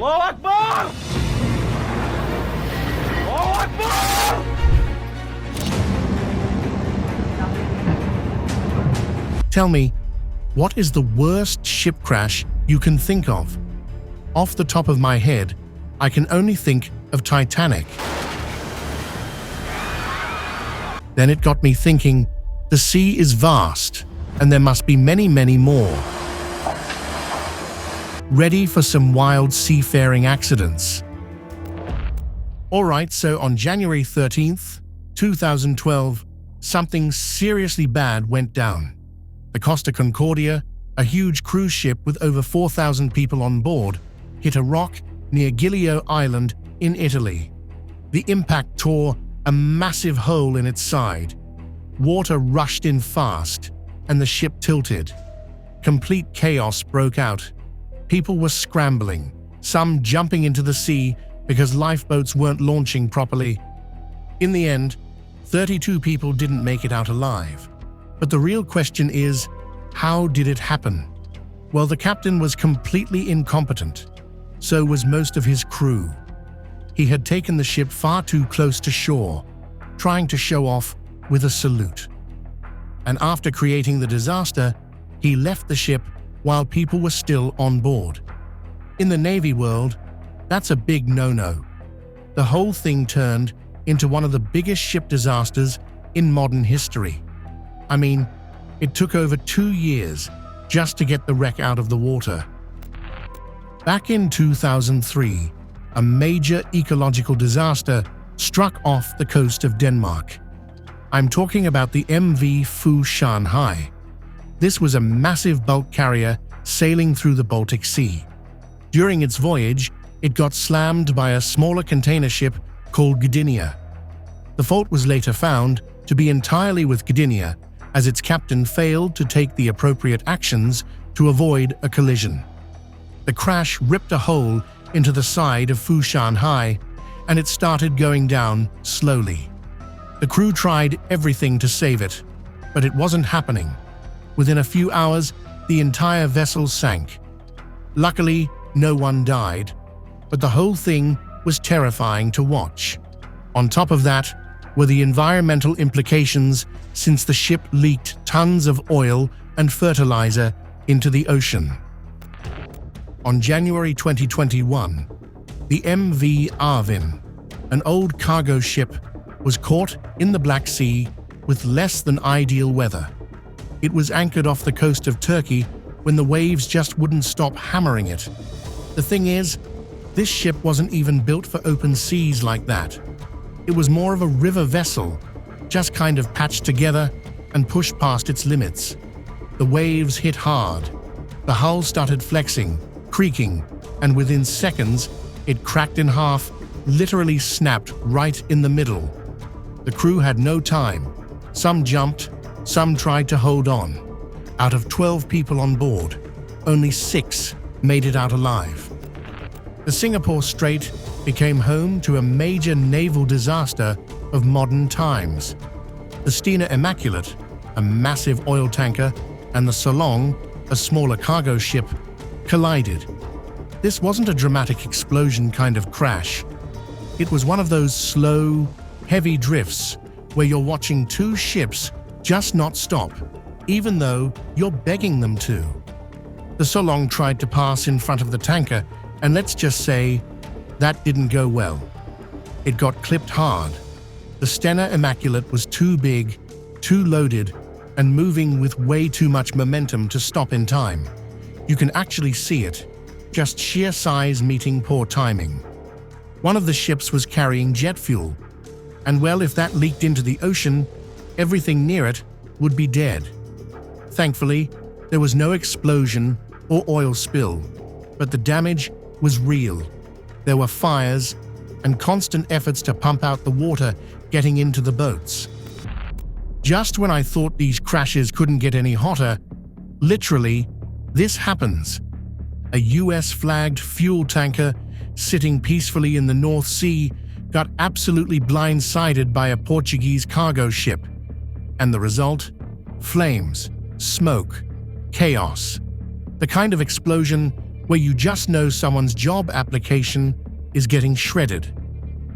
Allahu Akbar! Allahu Akbar! Tell me, what is the worst ship crash you can think of? Off the top of my head, I can only think of Titanic. Then it got me thinking, the sea is vast, and there must be many, many more. Ready for some wild seafaring accidents? Alright, so on January 13th, 2012, something seriously bad went down. The Costa Concordia, a huge cruise ship with over 4,000 people on board, hit a rock near Giglio Island in Italy. The impact tore a massive hole in its side. Water rushed in fast, and the ship tilted. Complete chaos broke out. People were scrambling, some jumping into the sea because lifeboats weren't launching properly. In the end, 32 people didn't make it out alive. But the real question is, how did it happen? Well, the captain was completely incompetent. So was most of his crew. He had taken the ship far too close to shore, trying to show off with a salute. And after creating the disaster, he left the ship while people were still on board. In the Navy world, that's a big no-no. The whole thing turned into one of the biggest ship disasters in modern history. I mean, it took over 2 years just to get the wreck out of the water. Back in 2003, a major ecological disaster struck off the coast of Denmark. I'm talking about the MV Fu Shanghai. This was a massive bulk carrier sailing through the Baltic Sea. During its voyage, it got slammed by a smaller container ship called Ganilda. The fault was later found to be entirely with Ganilda, as its captain failed to take the appropriate actions to avoid a collision. The crash ripped a hole into the side of Fu Shanghai, and it started going down slowly. The crew tried everything to save it, but it wasn't happening. Within a few hours, the entire vessel sank. Luckily, no one died, but the whole thing was terrifying to watch. On top of that were the environmental implications, since the ship leaked tons of oil and fertilizer into the ocean. On January 2021, the MV Arvin, an old cargo ship, was caught in the Black Sea with less than ideal weather. It was anchored off the coast of Turkey when the waves just wouldn't stop hammering it. The thing is, this ship wasn't even built for open seas like that. It was more of a river vessel, just kind of patched together and pushed past its limits. The waves hit hard. The hull started flexing, creaking, and within seconds, it cracked in half, literally snapped right in the middle. The crew had no time. Some jumped, some tried to hold on. Out of 12 people on board, only 6 made it out alive. The Singapore Strait became home to a major naval disaster of modern times. The Stena Immaculate, a massive oil tanker, and the Salem, a smaller cargo ship, collided. This wasn't a dramatic explosion kind of crash. It was one of those slow, heavy drifts where you're watching 2 ships just not stop, even though you're begging them to. The Salem tried to pass in front of the tanker, and let's just say that didn't go well. It got clipped hard. The Stena Immaculate was too big, too loaded, and moving with way too much momentum to stop in time. You can actually see it, just sheer size meeting poor timing. One of the ships was carrying jet fuel, and well, if that leaked into the ocean, everything near it would be dead. Thankfully, there was no explosion or oil spill, but the damage was real. There were fires and constant efforts to pump out the water getting into the boats. Just when I thought these crashes couldn't get any hotter, literally, this happens. A US-flagged fuel tanker sitting peacefully in the North Sea got absolutely blindsided by a Portuguese cargo ship. And the result? Flames, smoke, chaos. The kind of explosion where you just know someone's job application is getting shredded.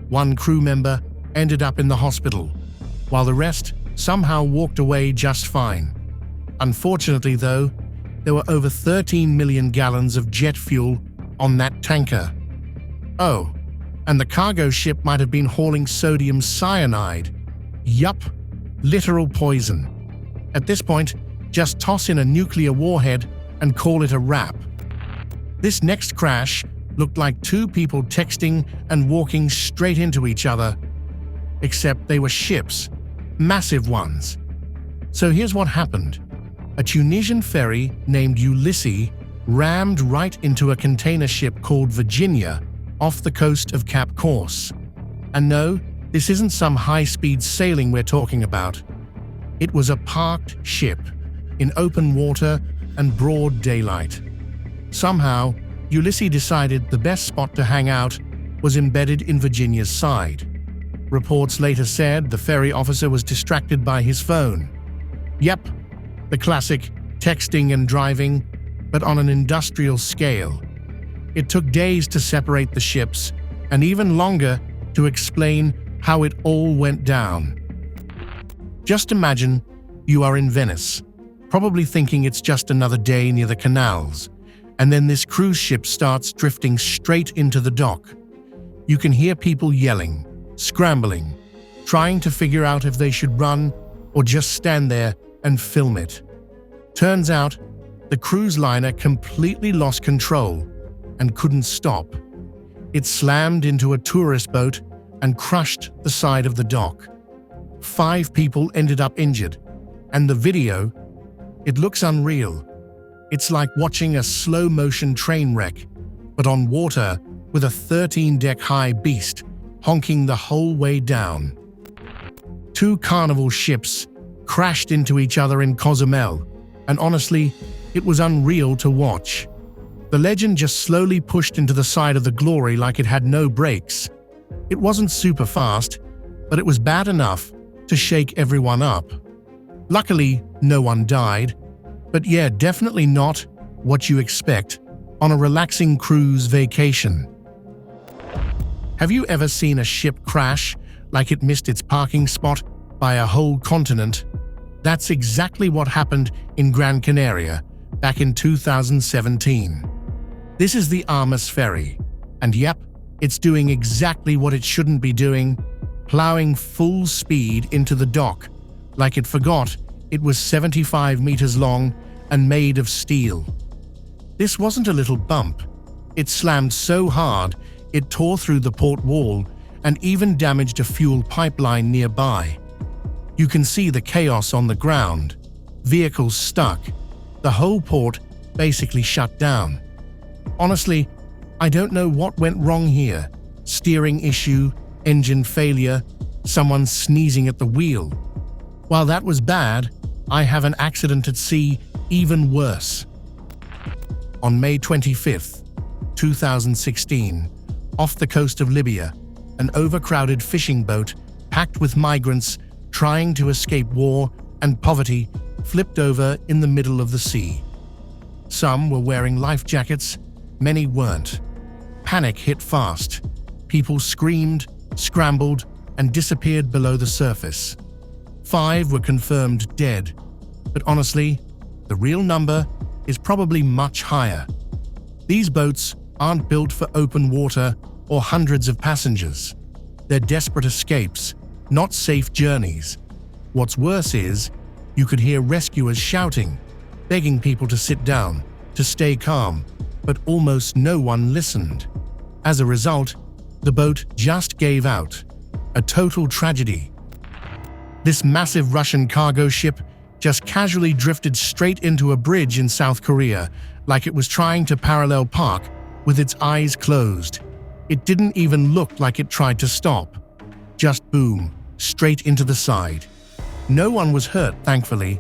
One crew member ended up in the hospital, while the rest somehow walked away just fine. Unfortunately, though, there were over 13 million gallons of jet fuel on that tanker. Oh, and the cargo ship might have been hauling sodium cyanide. Yup, literal poison. At this point, just toss in a nuclear warhead and call it a wrap. This next crash looked like two people texting and walking straight into each other, except they were ships, massive ones. So here's what happened. A Tunisian ferry named Ulysses rammed right into a container ship called Virginia off the coast of Cap Corse. And no, this isn't some high-speed sailing we're talking about. It was a parked ship in open water and broad daylight. Somehow, Ulysses decided the best spot to hang out was embedded in Virginia's side. Reports later said the ferry officer was distracted by his phone. Yep, the classic texting and driving, but on an industrial scale. It took days to separate the ships, and even longer to explain how it all went down. Just imagine you are in Venice, probably thinking it's just another day near the canals, and then this cruise ship starts drifting straight into the dock. You can hear people yelling, scrambling, trying to figure out if they should run or just stand there and film it. Turns out, the cruise liner completely lost control and couldn't stop. It slammed into a tourist boat and crushed the side of the dock. 5 people ended up injured, and the video, it looks unreal. It's like watching a slow-motion train wreck, but on water with a 13-deck high beast honking the whole way down. 2 Carnival ships crashed into each other in Cozumel, and honestly, it was unreal to watch. The Legend just slowly pushed into the side of the Glory like it had no brakes. It wasn't super fast, but it was bad enough to shake everyone up. Luckily, no one died, but yeah, definitely not what you expect on a relaxing cruise vacation. Have you ever seen a ship crash like it missed its parking spot by a whole continent? That's exactly what happened in Gran Canaria back in 2017. This is the Armas Ferry, and yep, it's doing exactly what it shouldn't be doing, plowing full speed into the dock like it forgot it was 75 meters long and made of steel. This wasn't a little bump. It slammed so hard it tore through the port wall and even damaged a fuel pipeline nearby. You can see the chaos on the ground. Vehicles stuck. The whole port basically shut down. Honestly, I don't know what went wrong here. Steering issue, engine failure, someone sneezing at the wheel. While that was bad, I have an accident at sea even worse. On May 25th, 2016, off the coast of Libya, an overcrowded fishing boat packed with migrants trying to escape war and poverty flipped over in the middle of the sea. Some were wearing life jackets, many weren't. Panic hit fast. People screamed, scrambled, and disappeared below the surface. 5 were confirmed dead, but honestly, the real number is probably much higher. These boats aren't built for open water or hundreds of passengers. They're desperate escapes, not safe journeys. What's worse is, you could hear rescuers shouting, begging people to sit down, to stay calm, but almost no one listened. As a result, the boat just gave out. A total tragedy. This massive Russian cargo ship just casually drifted straight into a bridge in South Korea, like it was trying to parallel park with its eyes closed. It didn't even look like it tried to stop. Just boom, straight into the side. No one was hurt, thankfully.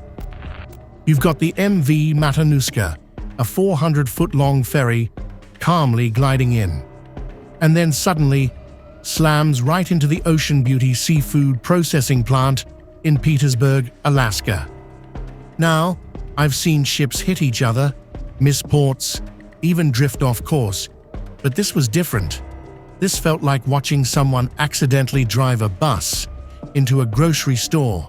You've got the MV Matanuska, a 400-foot-long ferry, calmly gliding in. And then suddenly, slams right into the Ocean Beauty seafood processing plant in Petersburg, Alaska. Now, I've seen ships hit each other, miss ports, even drift off course. But this was different. This felt like watching someone accidentally drive a bus into a grocery store.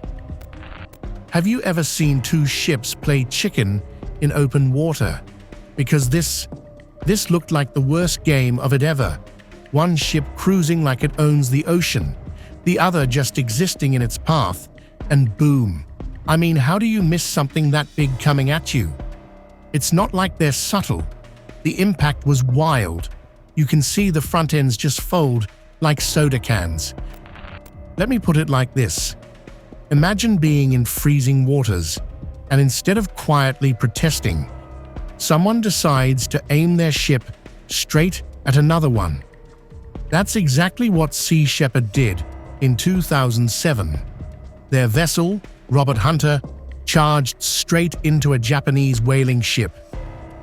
Have you ever seen two ships play chicken in open water? Because this looked like the worst game of it ever. One ship cruising like it owns the ocean, the other just existing in its path, and boom. I mean, how do you miss something that big coming at you? It's not like they're subtle. The impact was wild. You can see the front ends just fold like soda cans. Let me put it like this. Imagine being in freezing waters, and instead of quietly protesting, someone decides to aim their ship straight at another one. That's exactly what Sea Shepherd did in 2007. Their vessel, Robert Hunter, charged straight into a Japanese whaling ship.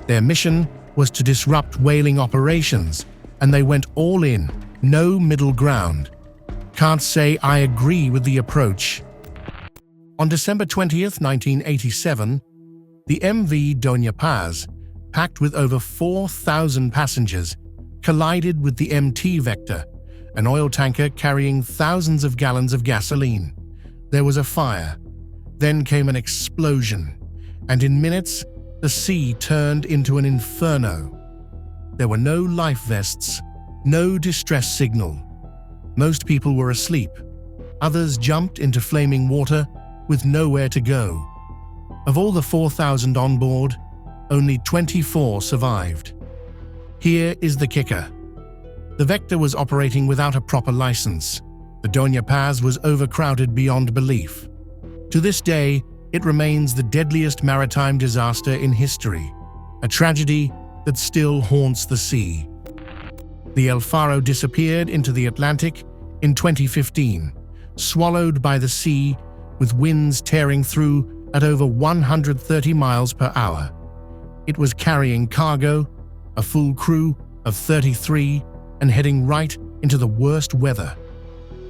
Their mission was to disrupt whaling operations, and they went all in, no middle ground. Can't say I agree with the approach. On December 20th, 1987, the MV Dona Paz, packed with over 4,000 passengers, collided with the MT Vector, an oil tanker carrying thousands of gallons of gasoline. There was a fire. Then came an explosion, and in minutes, the sea turned into an inferno. There were no life vests, no distress signal. Most people were asleep. Others jumped into flaming water with nowhere to go. Of all the 4,000 on board, only 24 survived. Here is the kicker. The Vector was operating without a proper license. The Dona Paz was overcrowded beyond belief. To this day, it remains the deadliest maritime disaster in history, a tragedy that still haunts the sea. The El Faro disappeared into the Atlantic in 2015, swallowed by the sea with winds tearing through at over 130 miles per hour. It was carrying cargo, a full crew of 33, and heading right into the worst weather.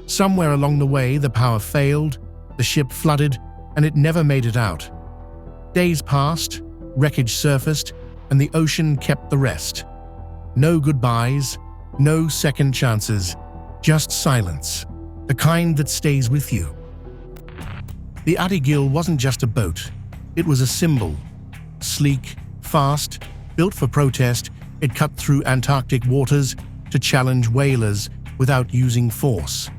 Somewhere along the way, the power failed, the ship flooded, and it never made it out. Days passed, wreckage surfaced, and the ocean kept the rest. No goodbyes, no second chances, just silence, the kind that stays with you. The Arvin wasn't just a boat, it was a symbol. Sleek, fast, built for protest, it cut through Antarctic waters to challenge whalers without using force.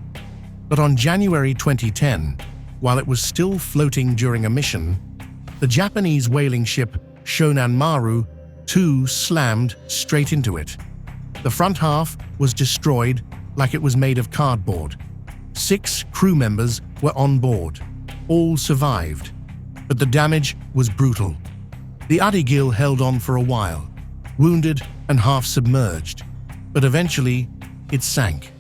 But on January 2010, while it was still floating during a mission, the Japanese whaling ship Shaan Maru 2 slammed straight into it. The front half was destroyed like it was made of cardboard. 6 crew members were on board. All survived, but the damage was brutal. The Arvin held on for a while, wounded and half submerged, but eventually it sank.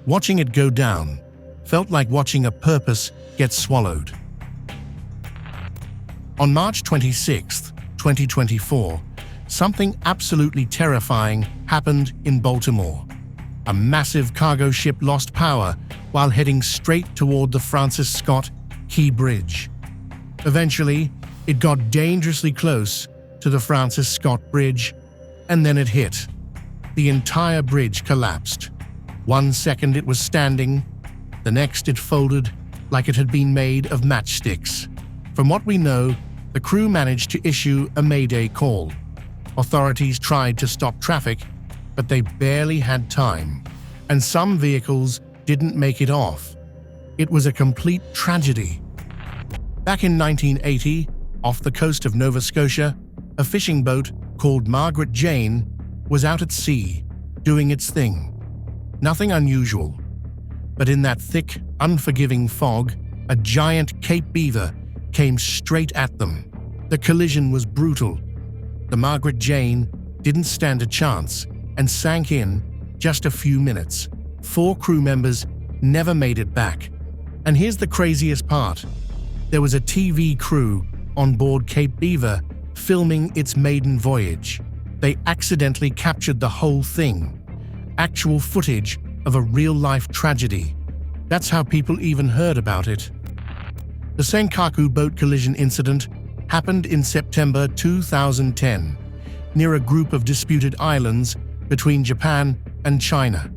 Watching it go down felt like watching a purpose get swallowed. On March 26, 2024, something absolutely terrifying happened in Baltimore. A massive cargo ship lost power while heading straight toward the Francis Scott Key Bridge. Eventually, it got dangerously close to the Francis Scott Bridge, and then it hit. The entire bridge collapsed. 1 second it was standing, the next it folded like it had been made of matchsticks. From what we know, the crew managed to issue a mayday call. Authorities tried to stop traffic, but they barely had time, and some vehicles didn't make it off. It was a complete tragedy. Back in 1980, off the coast of Nova Scotia, a fishing boat called Margaret Jane was out at sea, doing its thing. Nothing unusual. But in that thick, unforgiving fog, a giant Cape Beaver came straight at them. The collision was brutal. The Margaret Jane didn't stand a chance and sank in just a few minutes. 4 crew members never made it back. And here's the craziest part. There was a TV crew on board Cape Beaver filming its maiden voyage. They accidentally captured the whole thing. Actual footage of a real-life tragedy. That's how people even heard about it. The Senkaku boat collision incident happened in September 2010. near a group of disputed islands between Japan and China.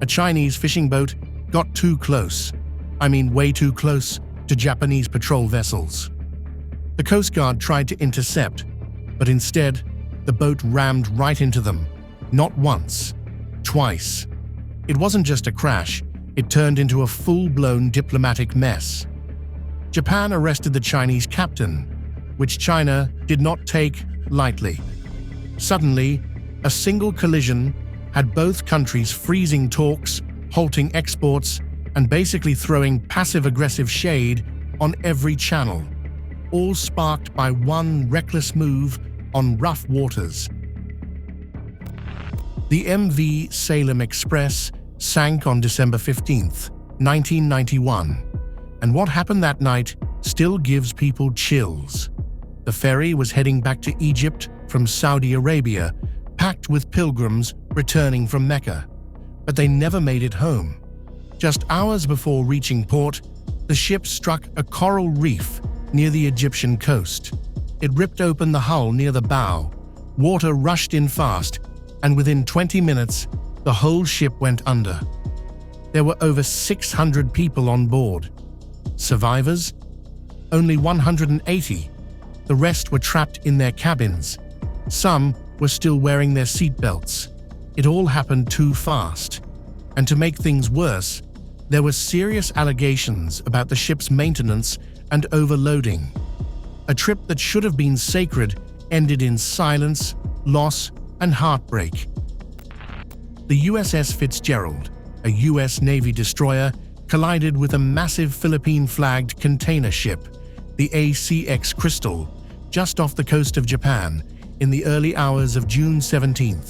A Chinese fishing boat got too close, way too close, to Japanese patrol vessels. The Coast Guard tried to intercept, but instead, the boat rammed right into them, not once, twice. It wasn't just a crash, it turned into a full-blown diplomatic mess. Japan arrested the Chinese captain, which China did not take lightly. Suddenly, a single collision had both countries freezing talks, halting exports, and basically throwing passive-aggressive shade on every channel, all sparked by one reckless move on rough waters. The MV Salem Express sank on December 15, 1991, and what happened that night still gives people chills. The ferry was heading back to Egypt from Saudi Arabia, packed with pilgrims returning from Mecca, but they never made it home. Just hours before reaching port, the ship struck a coral reef near the Egyptian coast. It ripped open the hull near the bow, water rushed in fast, and within 20 minutes, the whole ship went under. There were over 600 people on board. Survivors? Only 180. The rest were trapped in their cabins. Some were still wearing their seatbelts. It all happened too fast. And to make things worse, there were serious allegations about the ship's maintenance and overloading. A trip that should have been sacred ended in silence, loss, and heartbreak. The USS Fitzgerald, a US Navy destroyer, collided with a massive Philippine-flagged container ship, the ACX Crystal, just off the coast of Japan in the early hours of June 17,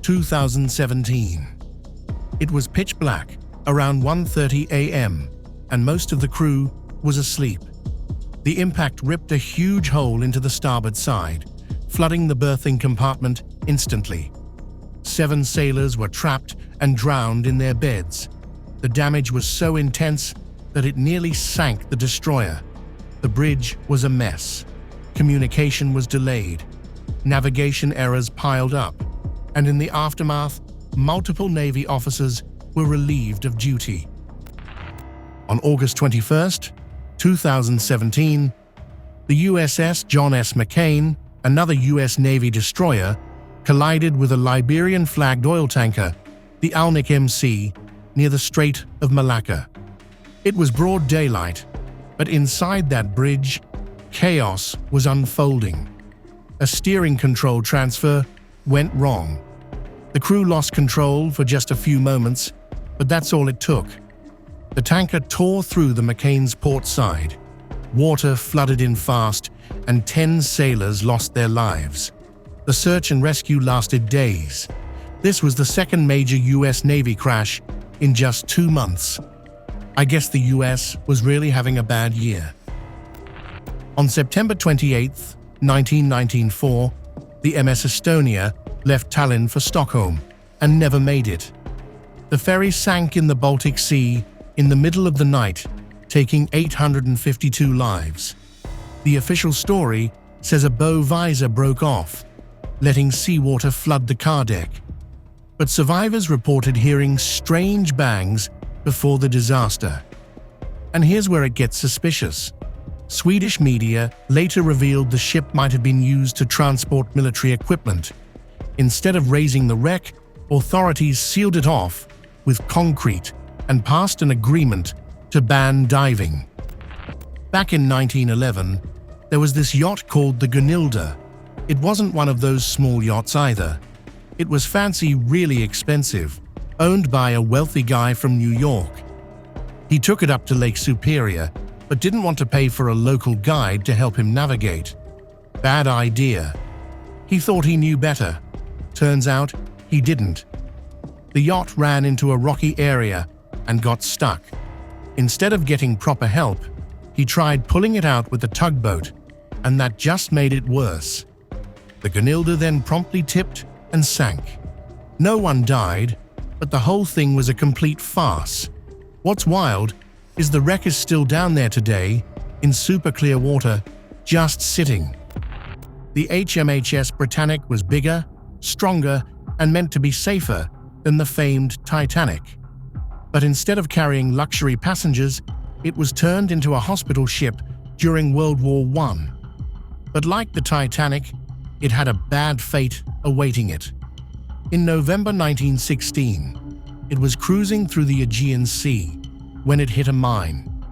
2017. It was pitch black, around 1:30 a.m., and most of the crew was asleep. The impact ripped a huge hole into the starboard side, flooding the berthing compartment instantly. 7 sailors were trapped and drowned in their beds. The damage was so intense that it nearly sank the destroyer. The bridge was a mess. Communication was delayed. Navigation errors piled up. And in the aftermath, multiple Navy officers were relieved of duty. On August 21, 2017, the USS John S. McCain, another US Navy destroyer, collided with a Liberian-flagged oil tanker, the Alnic MC, near the Strait of Malacca. It was broad daylight, but inside that bridge, chaos was unfolding. A steering control transfer went wrong. The crew lost control for just a few moments, but that's all it took. The tanker tore through the McCain's port side. Water flooded in fast, and 10 sailors lost their lives. The search and rescue lasted days. This was the second major US Navy crash in just 2 months. I guess the US was really having a bad year. On September 28, 1994, the MS Estonia left Tallinn for Stockholm and never made it. The ferry sank in the Baltic Sea in the middle of the night, taking 852 lives. The official story says a bow visor broke off, letting seawater flood the car deck. But survivors reported hearing strange bangs before the disaster. And here's where it gets suspicious. Swedish media later revealed the ship might have been used to transport military equipment. Instead of raising the wreck, authorities sealed it off with concrete and passed an agreement to ban diving. Back in 1911, there was this yacht called the Ganilda. It wasn't one of those small yachts either. It was fancy, really expensive, owned by a wealthy guy from New York. He took it up to Lake Superior, but didn't want to pay for a local guide to help him navigate. Bad idea. He thought he knew better. Turns out, he didn't. The yacht ran into a rocky area and got stuck. Instead of getting proper help, he tried pulling it out with a tugboat, and that just made it worse. The Ganilda then promptly tipped and sank. No one died, but the whole thing was a complete farce. What's wild is the wreck is still down there today, in super clear water, just sitting. The HMHS Britannic was bigger, stronger, and meant to be safer than the famed Titanic. But instead of carrying luxury passengers, it was turned into a hospital ship during World War I. But like the Titanic, it had a bad fate awaiting it. In November 1916, it was cruising through the Aegean Sea when it hit a mine.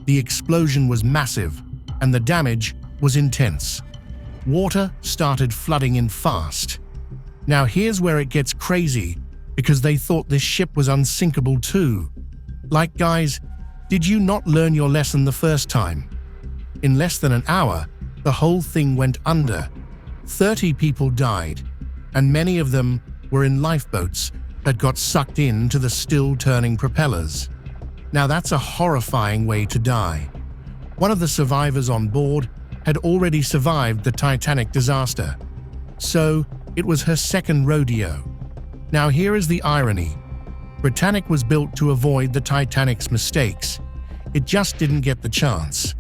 The explosion was massive, and the damage was intense. Water started flooding in fast. Now here's where it gets crazy, because they thought this ship was unsinkable too. Like, guys, did you not learn your lesson the first time? In less than an hour, the whole thing went under. 30 people died, and many of them were in lifeboats that got sucked into the still-turning propellers. Now that's a horrifying way to die. One of the survivors on board had already survived the Titanic disaster, so it was her second rodeo. Now here is the irony. Britannic was built to avoid the Titanic's mistakes. It just didn't get the chance.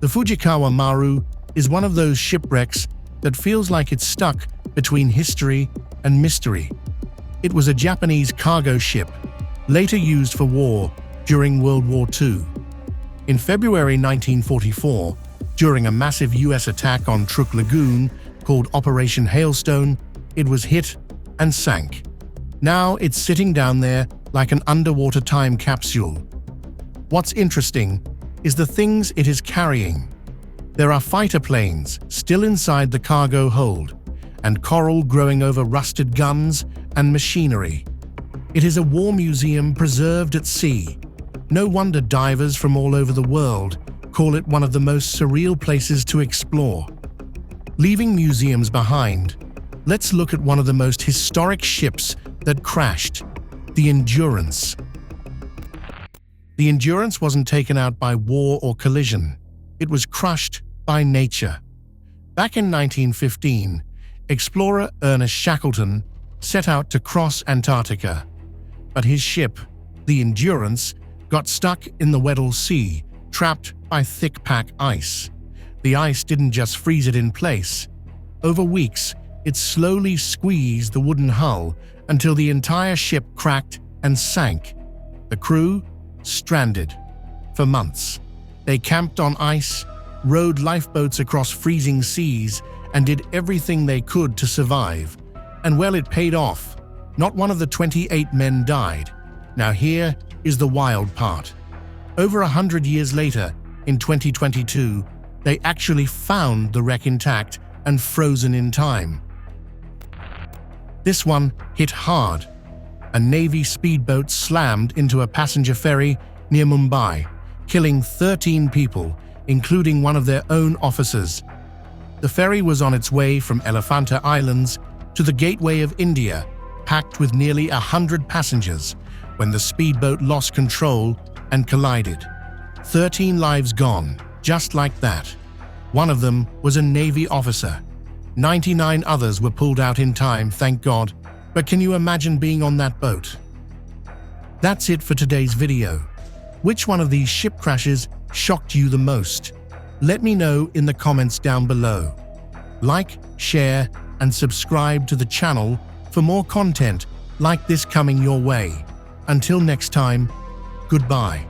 The Shaan Maru is one of those shipwrecks that feels like it's stuck between history and mystery. It was a Japanese cargo ship, later used for war during World War II. In February 1944, during a massive US attack on Truk Lagoon called Operation Hailstone, it was hit and sank. Now it's sitting down there like an underwater time capsule. What's interesting is the things it is carrying. There are fighter planes still inside the cargo hold, and coral growing over rusted guns and machinery. It is a war museum preserved at sea. No wonder divers from all over the world call it one of the most surreal places to explore. Leaving museums behind, let's look at one of the most historic ships that crashed, the Endurance. The Endurance wasn't taken out by war or collision. It was crushed by nature. Back in 1915, explorer Ernest Shackleton set out to cross Antarctica. But his ship, the Endurance, got stuck in the Weddell Sea, trapped by thick pack ice. The ice didn't just freeze it in place. Over weeks, it slowly squeezed the wooden hull until the entire ship cracked and sank. The crew stranded. For months, they camped on ice, rowed lifeboats across freezing seas, and did everything they could to survive. And well, it paid off. Not one of the 28 men died. Now here is the wild part. Over 100 years later, in 2022, they actually found the wreck intact and frozen in time. This one hit hard. A Navy speedboat slammed into a passenger ferry near Mumbai, killing 13 people, including one of their own officers. The ferry was on its way from Elephanta Islands to the gateway of India, packed with nearly 100 passengers, when the speedboat lost control and collided. 13 lives gone, just like that. One of them was a Navy officer. 99 others were pulled out in time, thank God. But can you imagine being on that boat? That's it for today's video. Which one of these ship crashes shocked you the most? Let me know in the comments down below. Like, share, and subscribe to the channel for more content like this coming your way. Until next time, goodbye.